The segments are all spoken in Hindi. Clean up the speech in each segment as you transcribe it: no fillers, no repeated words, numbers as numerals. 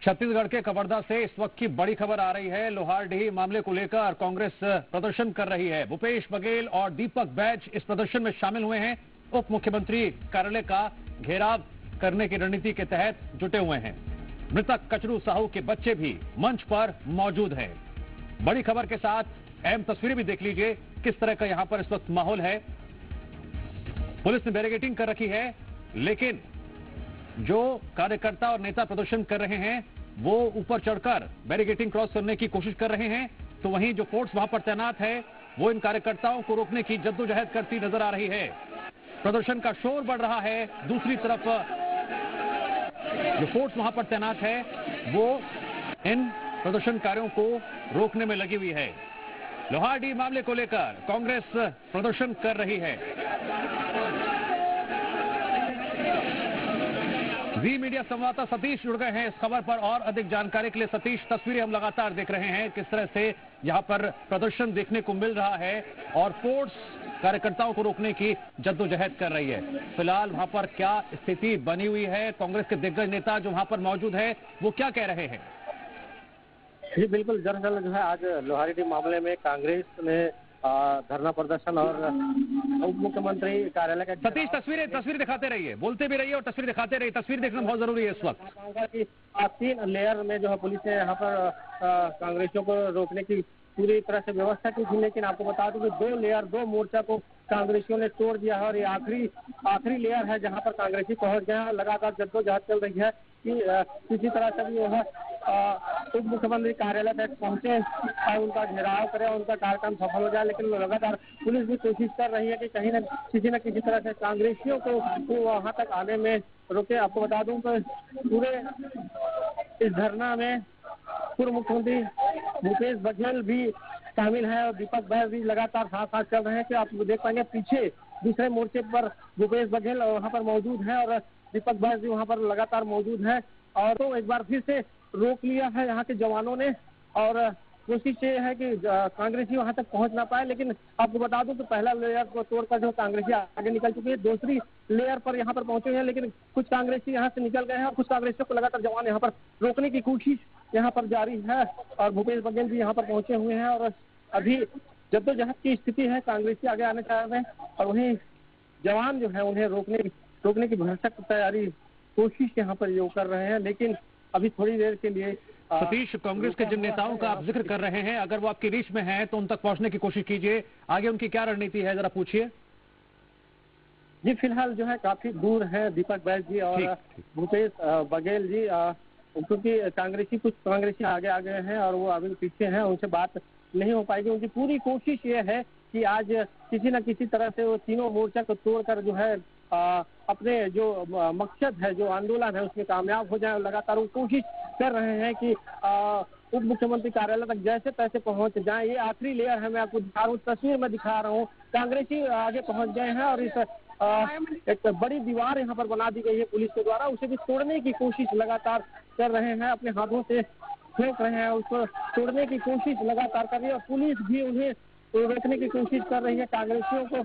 छत्तीसगढ़ के कवर्धा से इस वक्त की बड़ी खबर आ रही है। लोहारडीह मामले को लेकर कांग्रेस प्रदर्शन कर रही है। भूपेश बघेल और दीपक बैज इस प्रदर्शन में शामिल हुए हैं। उप मुख्यमंत्री कार्यालय का घेराव करने की रणनीति के तहत जुटे हुए हैं। मृतक कचरू साहू के बच्चे भी मंच पर मौजूद हैं। बड़ी खबर के साथ अहम तस्वीरें भी देख लीजिए किस तरह का यहां पर इस वक्त माहौल है। पुलिस ने बैरिकेडिंग कर रखी है, लेकिन जो कार्यकर्ता और नेता प्रदर्शन कर रहे हैं वो ऊपर चढ़कर बैरिकेडिंग क्रॉस करने की कोशिश कर रहे हैं, तो वहीं जो फोर्स वहां पर तैनात है वो इन कार्यकर्ताओं को रोकने की जद्दोजहद करती नजर आ रही है। प्रदर्शन का शोर बढ़ रहा है। दूसरी तरफ जो फोर्स वहां पर तैनात है वो इन प्रदर्शनकारियों को रोकने में लगी हुई है। लोहारडीह मामले को लेकर कांग्रेस प्रदर्शन कर रही है। जी मीडिया संवाददाता सतीश जुड़ गए हैं इस खबर पर और अधिक जानकारी के लिए। सतीश, तस्वीरें हम लगातार देख रहे हैं किस तरह से यहां पर प्रदर्शन देखने को मिल रहा है और फोर्स कार्यकर्ताओं को रोकने की जद्दोजहद कर रही है। फिलहाल वहां पर क्या स्थिति बनी हुई है? कांग्रेस के दिग्गज नेता जो वहां पर मौजूद है वो क्या कह रहे हैं? जी बिल्कुल, दरअसल जो है आज लोहारडीह मामले में कांग्रेस ने धरना प्रदर्शन और उप मुख्यमंत्री कार्यालय का। सतीश, तस्वीर दिखाते रहिए, बोलते भी रहिए और तस्वीर दिखाते रहिए। तस्वीर देखना बहुत जरूरी है इस वक्त। कि 3 लेयर में जो है पुलिस ने यहाँ पर कांग्रेसियों को रोकने की पूरी तरह से व्यवस्था की थी, लेकिन आपको बता दूं कि 2 लेयर 2 मोर्चा को कांग्रेसियों ने तोड़ दिया है और ये आखिरी लेयर है जहाँ पर कांग्रेसी पहुंच गए हैं। लगातार जद्दोजहद चल रही है कि किसी तरह से भी वह उप मुख्यमंत्री कार्यालय तक पहुंचे और उनका घेराव करें, उनका कार्यक्रम सफल हो जाए। लेकिन लगातार पुलिस भी कोशिश कर रही है कि कहीं न किसी तरह से कांग्रेसियों को वहां तक आने में रोके। आपको बता दूं तो पूरे इस धरना में पूर्व मुख्यमंत्री भूपेश बघेल भी शामिल है और दीपक बैज भी लगातार साथ चल रहे हैं। कि आप देख पाएंगे पीछे दूसरे मोर्चे पर भूपेश बघेल वहां पर मौजूद है और दीपक बैज भी वहां पर लगातार मौजूद है। और तो एक बार फिर से रोक लिया है यहाँ के जवानों ने और कोशिश ये है कि कांग्रेसी वहां तक पहुंच ना पाए। लेकिन आपको बता दूं तो पहला लेयर को तोड़कर जो कांग्रेसी आगे निकल चुकी है, दूसरी लेयर पर यहाँ पर पहुंचे हैं, लेकिन कुछ कांग्रेसी यहाँ से निकल गए हैं और कुछ कांग्रेसियों को लगातार जवान यहाँ पर रोकने की कोशिश यहाँ पर जारी है। और भूपेश बघेल भी यहाँ पर पहुंचे हुए हैं और अभी जद्दोजहद की स्थिति है। कांग्रेसी आगे आने चाह रहे हैं और वहीं जवान जो है उन्हें रोकने की भरसक तैयारी कोशिश यहाँ पर ये कर रहे हैं। लेकिन अभी थोड़ी देर के लिए सतीश, कांग्रेस के जिन नेताओं का आप जिक्र कर रहे हैं, अगर वो आपकी रीच में हैं तो उन तक पहुंचने की कोशिश कीजिए। आगे उनकी क्या रणनीति है जरा पूछिए। जी फिलहाल जो है काफी दूर है दीपक बैज जी और भूपेश बघेल जी, क्योंकि कुछ कांग्रेसी आगे हैं और वो अभी पीछे हैं, उनसे बात नहीं हो पाएगी। उनकी पूरी कोशिश ये है कि आज किसी न किसी तरह से वो तीनों मोर्चा को तोड़कर जो है अपने जो मकसद है, जो आंदोलन है उसमें कामयाब हो जाए। लगातार वो कोशिश कर रहे हैं कि उप मुख्यमंत्री कार्यालय तक जैसे तैसे पहुंच जाएं। ये आखिरी लेयर है, मैं आपको दिखा रहा हूँ, तस्वीर में दिखा रहा हूँ। कांग्रेसी आगे पहुंच गए हैं और इस एक बड़ी दीवार यहाँ पर बना दी गई है पुलिस के द्वारा, उसे भी तोड़ने की कोशिश लगातार कर रहे हैं, अपने हाथों से फेंक रहे हैं, उसको तोड़ने की कोशिश लगातार कर रही है और पुलिस भी उन्हें रोकने की कोशिश कर रही है। कांग्रेसियों को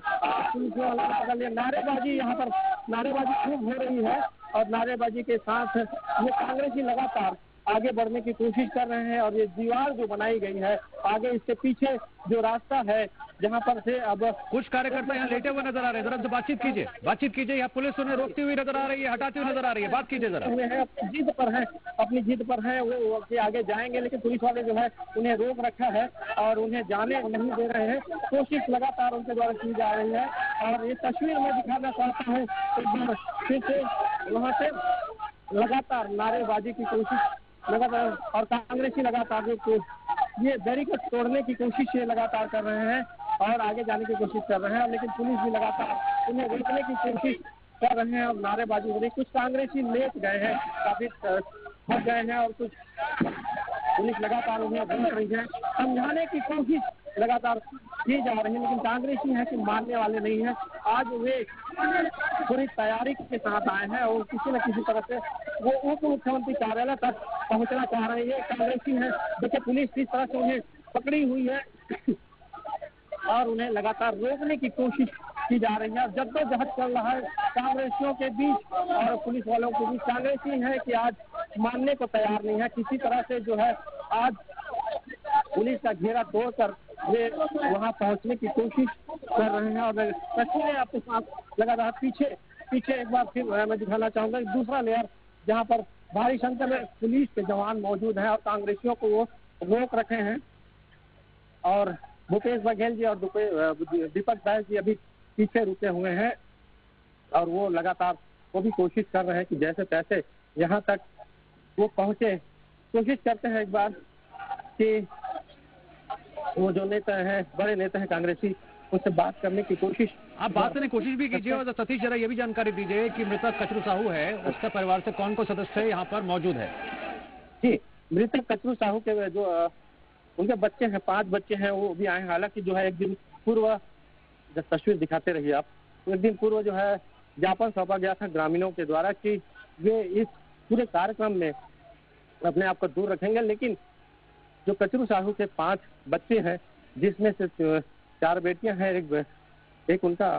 पुलिस वालों को पकड़ लिया। नारेबाजी खूब हो रही है और नारेबाजी के साथ ये कांग्रेसी लगातार आगे बढ़ने की कोशिश कर रहे हैं और ये दीवार जो बनाई गई है आगे, इसके पीछे जो रास्ता है जहां पर से अब कुछ कार्यकर्ता यहाँ लेटे हुए नजर आ रहे हैं, जरा उनसे बातचीत कीजिए। यहाँ पुलिस उन्हें रोकती हुई नजर आ रही है, हटाती हुई नजर आ रही है, बात कीजिए जरा। अपनी जिद पर है वो आगे जाएंगे, लेकिन पुलिस वाले जो है उन्हें रोक रखा है और उन्हें जाने नहीं दे रहे हैं। कोशिश लगातार उनके द्वारा की जा रही है और ये तस्वीर में दिखाना चाहता हूँ एक बार फिर से, वहाँ से लगातार नारेबाजी की कोशिश लगातार और कांग्रेसी लगातार ये बैरिकेड तोड़ने की कोशिश ये लगातार कर रहे हैं और आगे जाने की कोशिश कर रहे हैं। लेकिन पुलिस भी लगातार उन्हें रोकने की कोशिश कर रहे हैं और नारेबाजी हो रही। कुछ कांग्रेसी लेट गए हैं, काफी फंस गए हैं और कुछ पुलिस लगातार उन्हें रोक रही है, समझाने की कोशिश लगातार की जा रही है। लेकिन कांग्रेसी है कि मानने वाले नहीं है। आज वे पूरी तैयारी के साथ आए हैं और किसी न किसी तरह से वो उप मुख्यमंत्री कार्यालय तक पहुंचना चाह रहे हैं। कांग्रेसी है, देखिए पुलिस किस तरह से उन्हें पकड़ी हुई है और उन्हें लगातार रोकने की कोशिश की जा रही है। जद्दोजहद चल रहा है कांग्रेसियों के बीच और पुलिस वालों के बीच। कांग्रेसी है कि आज मानने को तैयार नहीं है। किसी तरह से जो है आज पुलिस का घेरा तोड़कर वे वहां पहुंचने की कोशिश कर रहे हैं। और तस्वीरें आपके साथ लगातार पीछे पीछे एक बार फिर मैं दिखाना चाहूंगा दूसरा लेयर जहां पर भारी संख्या में पुलिस के जवान मौजूद हैं और कांग्रेसियों को वो रोक रखे हैं। और भूपेश बघेल जी और दीपक बैज जी अभी पीछे रुके हुए हैं और वो लगातार वो भी कोशिश कर रहे हैं कि जैसे तैसे यहाँ तक वो पहुंचे। कोशिश करते हैं एक बार कि वो जो नेता हैं, बड़े नेता हैं कांग्रेसी, उनसे बात करने की कोशिश। आप बात करने की कोशिश भी कीजिए। और सतीश जरा ये भी जानकारी दीजिए कि मृतक कचरू साहू है, उसके परिवार से कौन कौन सदस्य यहाँ पर मौजूद है? जी, मृतक कचरू साहू के जो उनके बच्चे हैं, 5 बच्चे हैं, वो भी आए। हालांकि जो है एक दिन पूर्व, जब तस्वीर दिखाते रहिए आप, तो एक दिन पूर्व जो है ज्ञापन सौंपा गया था ग्रामीणों के द्वारा कि वे इस पूरे कार्यक्रम में अपने आप को दूर रखेंगे। लेकिन जो कचरू साहू के 5 बच्चे हैं, जिसमें से 4 बेटियां हैं, एक उनका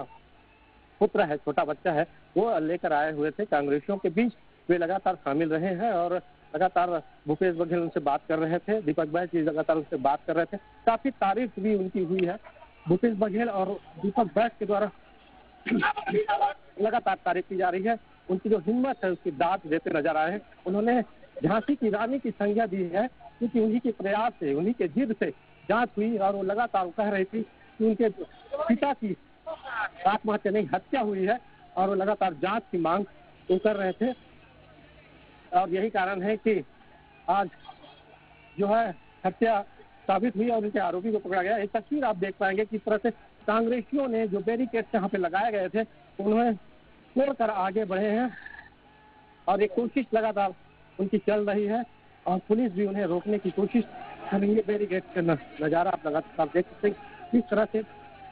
पुत्र है, छोटा बच्चा है, वो लेकर आए हुए थे कांग्रेसियों के बीच। वे लगातार शामिल रहे हैं और लगातार भूपेश बघेल उनसे बात कर रहे थे, दीपक बैज जी लगातार उनसे बात कर रहे थे। काफी तारीफ भी उनकी हुई है। भूपेश बघेल और दीपक बैज के द्वारा लगातार तारीफ की जा रही है। उनकी जो हिम्मत है उसकी दाद देते नजर आए हैं। उन्होंने झांसी की रानी की संज्ञा दी है, क्योंकि उन्हीं के प्रयास से, उन्हीं के जिद से जांच हुई। और वो लगातार कह रही थी कि उनके पिता की आत्महत्या नहीं, हत्या हुई है, और वो लगातार जांच की मांग वो कर रहे थे। और यही कारण है कि आज जो है हत्या साबित हुई और उनके आरोपी को पकड़ा गया। एक तस्वीर आप देख पाएंगे किस तरह से कांग्रेसियों ने जो बैरिकेड यहाँ पे लगाए गए थे उन्हें तोड़कर आगे बढ़े हैं और एक कोशिश लगातार उनकी चल रही है और पुलिस भी उन्हें रोकने की कोशिश कर रही है। बैरिकेड का नजारा आप लगातार देख सकते हैं किस तरह से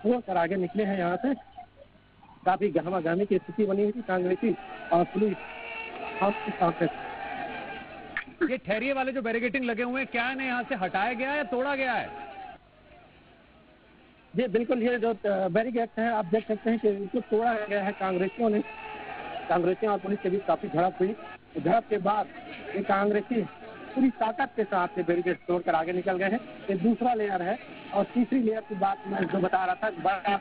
तोड़कर आगे निकले हैं। यहाँ से काफी गहमा गहमी की स्थिति बनी हुई थी कांग्रेसी और पुलिस आपके साथ। ये ठहरिए वाले जो बैरिकेडिंग लगे हुए हैं, क्या इन्हें यहाँ से हटाया गया है या तोड़ा गया है? जी बिल्कुल, ये जो बैरिकेड है आप देख सकते हैं कि इनको तोड़ा गया है कांग्रेसियों ने। कांग्रेसियों और पुलिस के बीच काफी झड़प हुई। झड़प के बाद ये कांग्रेसी पूरी ताकत के साथ ये बैरिकेड तोड़कर आगे निकल गए हैं। ये दूसरा लेयर है। और तीसरी लेयर की बात मैं जो बता रहा था,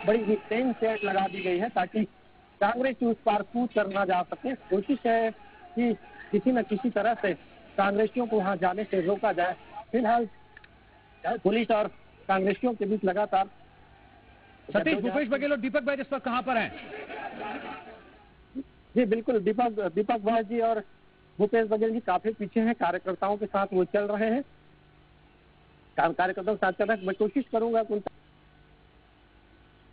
बड़ी चेन सेट लगा दी गई है ताकि कांग्रेस उस पार कूद कर ना जा सके। कोशिश है कि किसी न किसी तरह से कांग्रेसियों को वहां जाने से रोका जाए। फिलहाल पुलिस और कांग्रेसियों के बीच लगातार। सतीश, भूपेश बघेल और दीपक बैज इस वक्त कहां पर हैं? जी बिल्कुल, दीपक बैज जी और भूपेश बघेल जी काफी पीछे हैं। कार्यकर्ताओं के साथ वो चल रहे हैं, कार्यकर्ताओं के साथ चल रहे हैं। मैं कोशिश करूंगा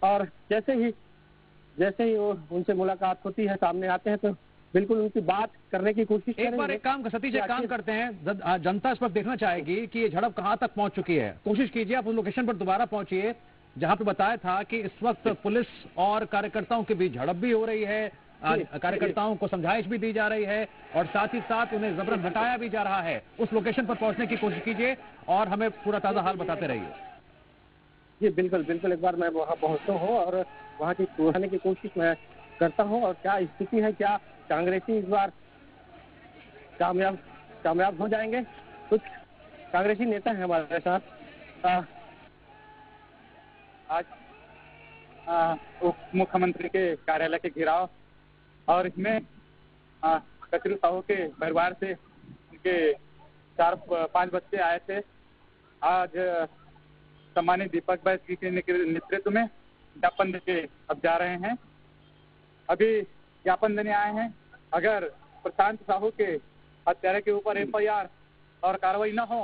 और जैसे ही वो उनसे मुलाकात होती है, सामने आते हैं, तो बिल्कुल उनकी बात करने की कोशिश करेंगे। एक बार एक काम सतीश, एक काम करते हैं, जनता इस वक्त देखना चाहेगी कि ये झड़प कहां तक पहुंच चुकी है। कोशिश कीजिए आप उस लोकेशन पर दोबारा पहुंचिए जहां पे बताया था कि इस वक्त पुलिस और कार्यकर्ताओं के बीच झड़प भी हो रही है, कार्यकर्ताओं को समझाइश भी दी जा रही है और साथ ही साथ उन्हें जबरन हटाया भी जा रहा है। उस लोकेशन पर पहुंचने की कोशिश कीजिए और हमें पूरा ताजा हाल बताते रहिए। जी बिल्कुल, एक बार मैं वहाँ पहुँचता हूँ और वहाँ की पहुँचने की कोशिश मैं करता हूँ। और क्या स्थिति है, क्या कांग्रेसी इस बार कामयाब हो जाएंगे? कुछ कांग्रेसी नेता हैं हमारे साथ। आज उप मुख्यमंत्री के कार्यालय के घेराव और इसमें कचरू साहू के परिवार से उनके 4-5 बच्चे आए थे। आज सम्मानित दीपक बैज जी के नेतृत्व में ज्ञापन देके अब जा रहे हैं। अभी ज्ञापन देने आए हैं। अगर प्रशांत साहू के हत्यारे के ऊपर FIR और कार्रवाई न हो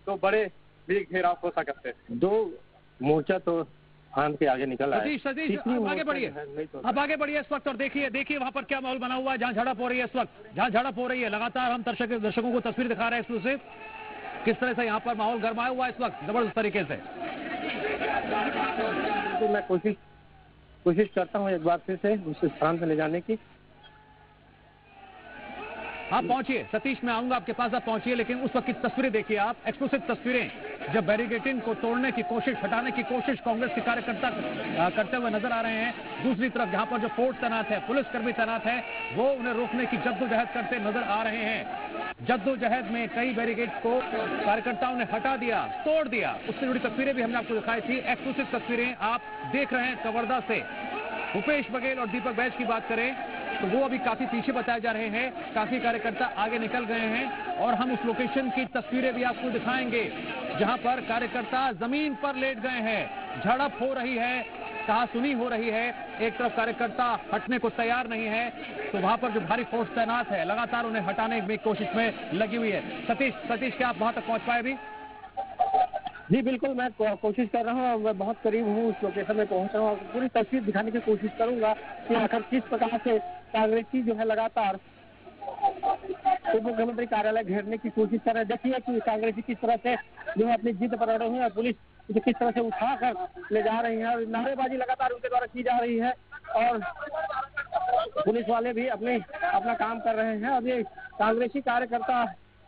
तो बड़े भी घेराव हो सकते हैं। 2 मोर्चा तो फांद के आगे निकल आए। सतीश आप आगे बढ़िए, अब आगे बढ़िए इस वक्त और देखिए वहां पर क्या माहौल बना हुआ है जहां झड़प हो रही है। इस वक्त जहां झड़प हो रही है लगातार हम दर्शकों को तस्वीर दिखा रहे हैं एक्सक्लूसिव, किस तरह से यहाँ पर माहौल गरमाया हुआ है इस वक्त जबरदस्त तरीके से। तो मैं कोशिश करता हूँ एक बार फिर से उस स्थान पर ले जाने की। आप पहुंचिए सतीश, मैं आऊंगा आपके पास, आप पहुंचिए। लेकिन उस वक्त की तस्वीरें देखिए आप, एक्सक्लूसिव तस्वीरें, जब बैरिकेडिंग को तोड़ने की कोशिश, हटाने की कोशिश कांग्रेस के कार्यकर्ता करते हुए नजर आ रहे हैं। दूसरी तरफ जहां पर जो फोर्स तैनात है, पुलिसकर्मी तैनात है, वो उन्हें रोकने की जद्दोजहद करते नजर आ रहे हैं। जद्दोजहद में कई बैरिकेड को कार्यकर्ताओं ने हटा दिया, तोड़ दिया। उससे जुड़ी तस्वीरें भी हमने आपको दिखाई थी, एक्सक्लूसिव तस्वीरें आप देख रहे हैं कवर्धा से। भूपेश बघेल और दीपक बैज की बात करें तो वो अभी काफी पीछे बताए जा रहे हैं, काफी कार्यकर्ता आगे निकल गए हैं और हम उस लोकेशन की तस्वीरें भी आपको दिखाएंगे जहां पर कार्यकर्ता जमीन पर लेट गए हैं। झड़प हो रही है, कहासुनी हो रही है, एक तरफ कार्यकर्ता हटने को तैयार नहीं है तो वहां पर जो भारी फोर्स तैनात है लगातार उन्हें हटाने की कोशिश में लगी हुई है। सतीश क्या आप वहां तक पहुंच पाए अभी? जी बिल्कुल, मैं कोशिश कर रहा हूँ, मैं बहुत करीब हूँ, उस लोकेशन में पहुंच रहा हूँ, पूरी तस्वीर दिखाने की कोशिश करूंगा कि आखिर किस प्रकार से कांग्रेसी जो है लगातार उप मुख्यमंत्री कार्यालय घेरने की कोशिश कर रहे हैं। देखिए कि कांग्रेसी किस तरह से जो है अपनी जिद पर अड़े हुए हैं, पुलिस किस तरह से उठाकर ले जा रही है और नारेबाजी लगातार उनके द्वारा की जा रही है और पुलिस वाले भी अपना काम कर रहे हैं। अब ये कांग्रेसी कार्यकर्ता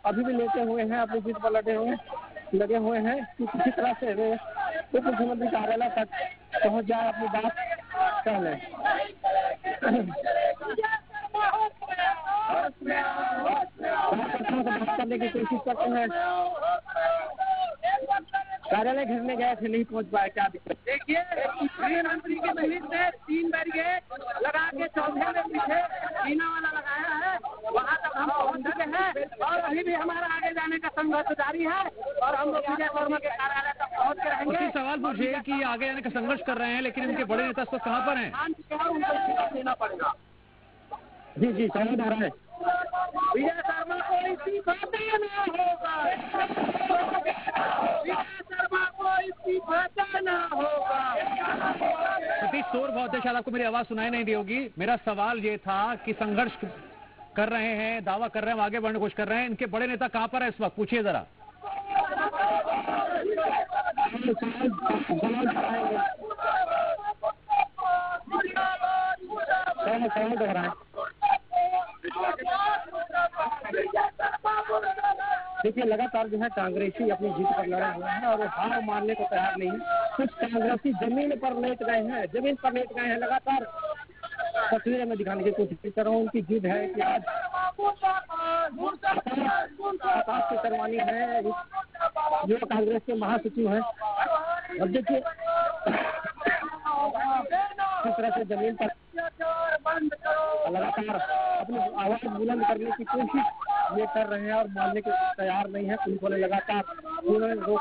अभी भी लेटे हुए हैं, अपनी जिद पर लगे हुए हैं कि किसी तरह से वे उप मुख्यमंत्री कार्यालय तक पहुंच जाए, अपनी बात कह लें। बात करने की कोशिश करते हैं, कार्यालय घेरने गए थे, नहीं पहुंच पाए, क्या दिक्कत? देखिए गृहमंत्री के महिला ने 3 बैरिकेड लगा के चौथे में पीछे सीना वाला लगाया है, वहां तक हम पहुंच चुके हैं और अभी भी हमारा आगे जाने का संघर्ष जारी है और हम लोग विजय वर्मा के कार्यालय तक पहुंच के रहेंगे। उसी सवाल पूछिए कि आगे आने का संघर्ष कर रहे हैं लेकिन इनके बड़े नेता तो कहाँ पर हैं? उनको इस्तीफा देना पड़ेगा। जी समझ आ रहा है। विजय शर्मा को इस्तीफा देना होगा, विजय शर्मा को इस्तीफा देना होगा। सतीश, शोर बहुत है, शायद आपको मेरी आवाज सुनाई नहीं दी होगी। मेरा सवाल ये था कि संघर्ष कर रहे हैं, दावा कर रहे हैं, आगे बढ़ने की कोशिश कर रहे हैं, इनके बड़े नेता कहाँ पर है इस वक्त? पूछिए जरा। देखिए लगातार जो है कांग्रेसी अपनी जीत पर लड़े हुए हैं और वो हार मानने को तैयार नहीं है। कुछ कांग्रेसी जमीन पर लेट गए हैं, लगातार तस्वीरें में दिखाने की कोशिश कर रहा हूँ। उनकी जिद है कि आज आकाश की तरवानी है जो कांग्रेस के महासचिव हैं। अब देखिए किस तरह से जमीन पर लगातार अपनी आवाज बुलंद करने की कोशिश ये कर रहे हैं और मानने के तैयार नहीं है। पुलिस वाले लगातार उन्होंने रोकने